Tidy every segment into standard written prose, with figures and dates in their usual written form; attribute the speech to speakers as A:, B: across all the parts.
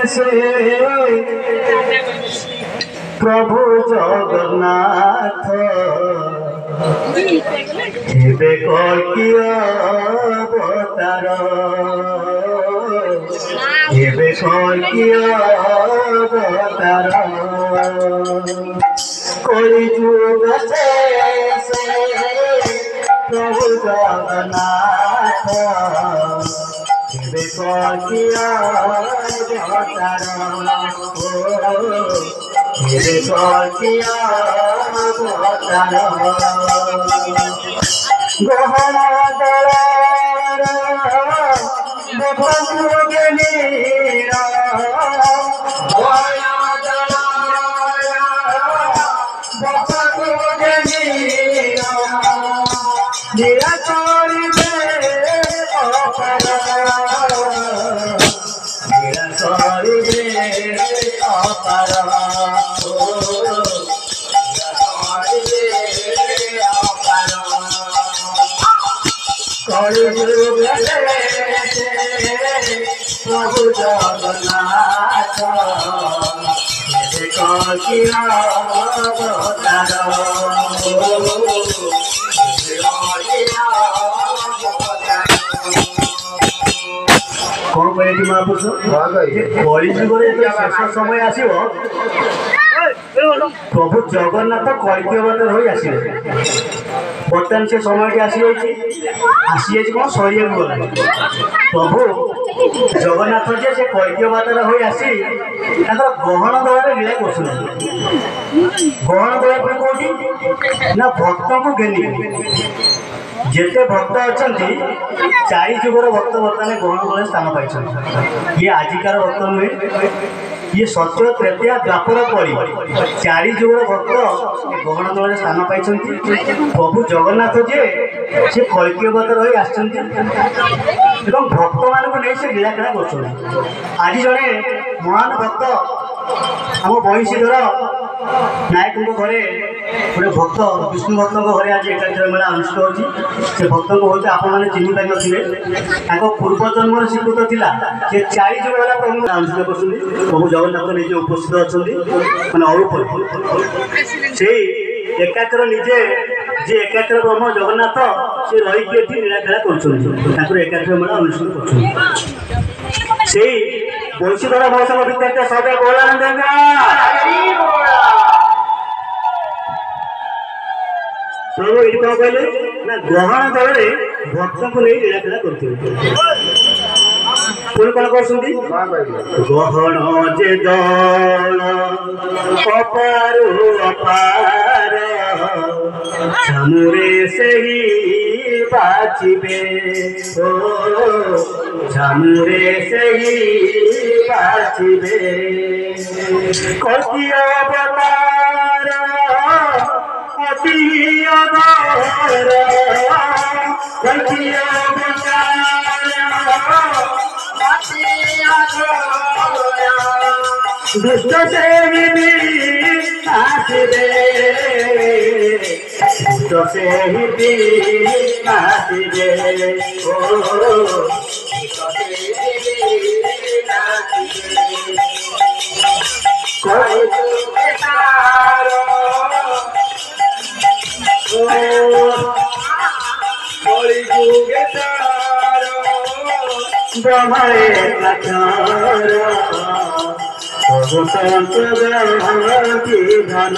A: से प्रभु जगन्नाथ हेबे कल्किया अवतार हेबे कल्किया अवतार कलिजुग शेषे प्रभु जगन्नाथ हेबे कल्किया अवतार हेबे कल्किया अवतार गहना दलार बभंगे नीरा गहना दलार बभंगे नीरा नीरा करिबे अपार नीरा करिबे अपार प्रभु जगन्नाथ हेबे कल्किया अवतार कौन कहे महापुरुष कलिजुगे शेष समय आसब प्रभु जगन्नाथ कल्की अवतार हो आसवे बर्तमान से समय आसी कौन सरिया गला प्रभु जगन्नाथ जे से कल्की अवतार हो आसी गहन दयार लीला कर गहन दया कौटी ना भक्त को घेनी जेते भक्त अच्छा चारि जुगर भक्त बर्तमान गहन दया स्थान पाई ये आजिकार भक्त नुहे ये सत्य त्रेतया द्वापर पड़ी चारि जुगर भक्त गहन दया स्थान पाई प्रभु जगन्नाथ जे से कल्की अवतार हो भक्त मान नहीं से लीलाखेला कर आज जड़े महान भक्त आम बहिशीधर नायक घरे गोटे भक्त विष्णु भक्त घरे आज एकाक्षर मेला अनुष्ठित होती से भक्त को हूँ आप चिन्ह पाई थे पूर्व जन्म स्वीकृत था से चारि जुग है प्रभु अनुष्ठित कर प्रभु जगन्नाथ निजे उपस्थित अच्छा मैंने अरूप से एकाक्षर निजे जे एकाक्षर ब्रह्म जगन्नाथ से रही लीलाखेला कर एकाक्षर मेला अनुष्ठित कर बंशीधर मौसम विद्यार्थी सबे बोलानंद प्रभु ये कौन कहले ना गहन दल भक्त को नहीं लीलाखेला कर कौन कर गहन जे दल अपार अपार झमुरे से ही बाचिबे ओ झमुरे से ही बाचिबे कल्की अवतार अति अधार कल्की अवतार अति अधार दुष्ट से ही आसिबे दुष्ट से ही आसिबे ओ कलिजुगे ब्रह्मे भगवंत गांधी धन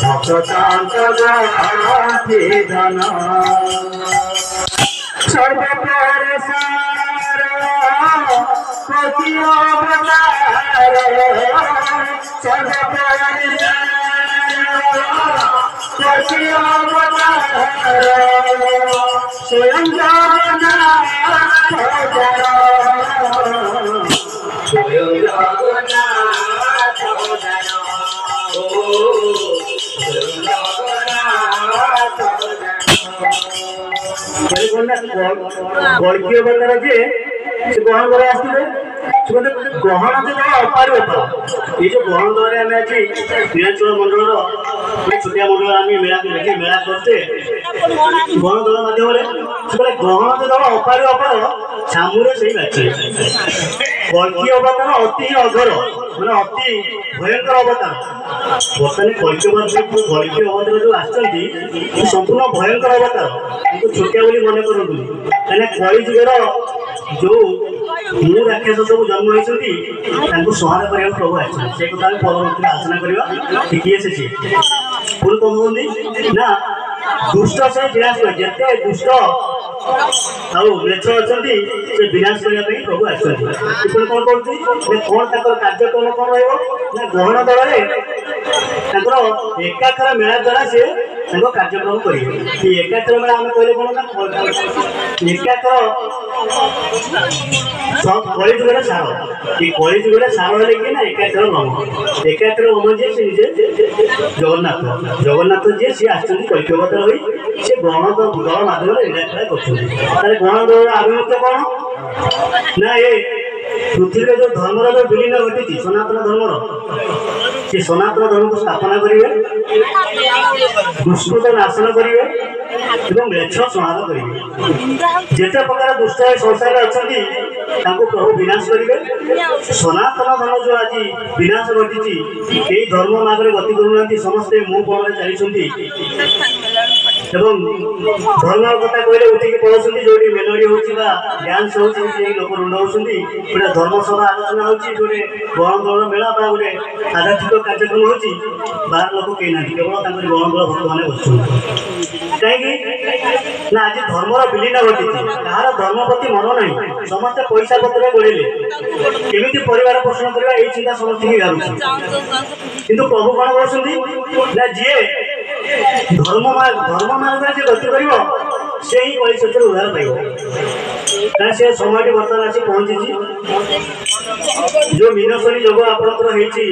A: भगवंत गांधी धन सर्वपर सार कल्की अवतार सर्वपर कल्की अवतार स्वयं जगन्नाथ स्वयं जगन्नाथ कल्की अवतार जे गहन दल आसते गहन जो अपार अपार ये जो गहन दल आम आज नीलाचल मंडल छोटिया मंडल आम मेला मेला करते ଗଣଦଳ ମାଧ୍ୟମରେ ସେତେବେଳେ ଗ୍ରହଣ ଦଳ ଅପାର ଅପାର ସାମୁରେ ସେଇ ବାଛିବେ କଳ୍କୀ ଅବତାର ଅତି ଅଘର ମାନେ ଅତି ଭୟଙ୍କର ଅବତାର। ବର୍ତ୍ତମାନ କଳ୍କୀ ଅବତାର ଯୋଉ ଆସିଛନ୍ତି ସମ୍ପୂର୍ଣ୍ଣ ଭୟଙ୍କର ଅବତାର କିନ୍ତୁ ଛୋଟିଆ ବୋଲି ମନେ କରନ୍ତୁ କାହିଁକିନା କଳି ଯୁଗର ଯୋଉ ମୁଁ ରାକ୍ଷସ ସବୁ ଜନ୍ମ ହେଇଛନ୍ତି ତାଙ୍କୁ ସହାୟତା କରିବାକୁ ପ୍ରଭୁ ଆସିଛନ୍ତି ସେ କଥା ଆମେ ପରବର୍ତ୍ତୀ ଆଲୋଚନା କରିବା କିଏ ସେ ପୁଣି କଣ କୁହନ୍ତି ନା ଦୁଷ୍ଟ ସେ ବିନାଶ କରି ଯେତେ ଦୁଷ୍ଟ ଆଉ ମ୍ଲେଚ୍ଛ ଅଛନ୍ତି ସେ ବିନାଶ କରିବା ପାଇଁ ପ୍ରଭୁ ଆସିଛନ୍ତି। ପୁଣି କଣ କରୁଛି କଣ ତାଙ୍କର କାର୍ଯ୍ୟକ୍ରମ କଣ ରହିବ ନା ଗ୍ରହଣ ଦଳରେ ତାଙ୍କର ଏକାଥର ମେଳା ଦ୍ୱାରା ସେ ତାଙ୍କ କାର୍ଯ୍ୟକ୍ରମ କରିବେ। ଏକାଥର ମେଳା ଆମେ କହିଲେ କଣ ନା ଏକାଥର କଳିଯୁଗରେ ସାର ଏ କଳିଯୁଗରେ ସାର ହେଲେ କିଏ ନା ଏକାଥର ବ୍ରହ୍ମ ଏକାଥର ବ୍ରହ୍ମ ଯିଏ ସେ ନିଜେ ଜଗନ୍ନାଥ ଯିଏ ସିଏ ଆସିଛନ୍ତି କଳ୍କୀ ଅବତାର ହୋଇ ସେ ଗ୍ରହଣ ଦଳ ମାଧ୍ୟମରେ ଲୀଳାଖେଳା କରୁଛନ୍ତି। ତାହେଲେ ଗ୍ରହଣ ଦଳର ଆଭିମୁଖ୍ୟ କଣ ନା ଏ ପୃଥିବୀରେ ଯୋଉ ଧର୍ମର ଯୋଉ ବିଲୀନ ଘଟିଛି ସନାତନ ଧର୍ମର ସେ ସନାତନ ଧର୍ମକୁ ସ୍ଥାପନା କରିବେ ଦୁଷ୍କୃତ ନାଶନ କରିବେ ଏବଂ ମ୍ଲେଚ୍ଛ ସଂହାର କରିବେ। ଯେତେ ପ୍ରକାର ଦୁଷ୍ଟ ସଂସାରରେ ଅଛନ୍ତି ତାଙ୍କୁ ପ୍ରଭୁ ବିନାଶ କରିବେ। ସନାତନ ଧର୍ମ ଯୋଉ ଆଜି ବିନାଶ ଘଟିଛି କେହି ଧର୍ମ ମାର୍ଗରେ ଗତି କରୁନାହାନ୍ତି ସମସ୍ତେ ମୁଁ ପଣରେ ଚାଲିଛନ୍ତି ଏବଂ ଧର୍ମ କଥା କହିଲେ ଉଠିକି ପଳାଉଛନ୍ତି ଯୋଉଠି ମେଲୋଡି ହଉଛି ବା ଡ୍ୟାନ୍ସ ହଉଛି ସେଇ ଲୋକ ରୁଣ୍ଡ ହଉଛନ୍ତି ଗୋଟେ ଧର୍ମସଭା ଆଲୋଚନା ହଉଛି ଗୋଟେ ଗଣଦଳ ମେଳା ବା ଗୋଟେ ଆଧ୍ୟାତ୍ମିକ କାର୍ଯ୍ୟକ୍ରମ ହଉଛି ବାହାର ଲୋକ କେହି ନାହାନ୍ତି କେବଳ ତାଙ୍କର ଗଣଦଳ ଭକ୍ତମାନେ ବସୁଛନ୍ତି। କାହିଁକି ନା ଆଜି ଧର୍ମର ବିଲୀନ ଘଟିଛି କାହାର ଧର୍ମ ପ୍ରତି ମନ ନାହିଁ ସମସ୍ତେ ପଇସା ପତ୍ରରେ ଗୋଳେଇଲେ କେମିତି ପରିବାର ପୋଷଣ କରିବା ଏଇ ଚିନ୍ତା ସମସ୍ତଙ୍କୁ ଗାରୁଛି କିନ୍ତୁ ପ୍ରଭୁ କଣ କରୁଛନ୍ତି ନା ଯିଏ ଧର୍ମ ମାର୍ଗରେ ଯିଏ ଗତି କରିବ ସେ ହିଁ କଳି କ୍ଷେତ୍ରରେ ଉଦ୍ଧାର ପାଇବ। କାରଣ ସେ ସମୟଟି ବର୍ତ୍ତମାନ ଆସି ପହଞ୍ଚିଛି ଯୋଉ ମିନସରୀ ଯୋଗ ଆପଣଙ୍କର ହେଇଛି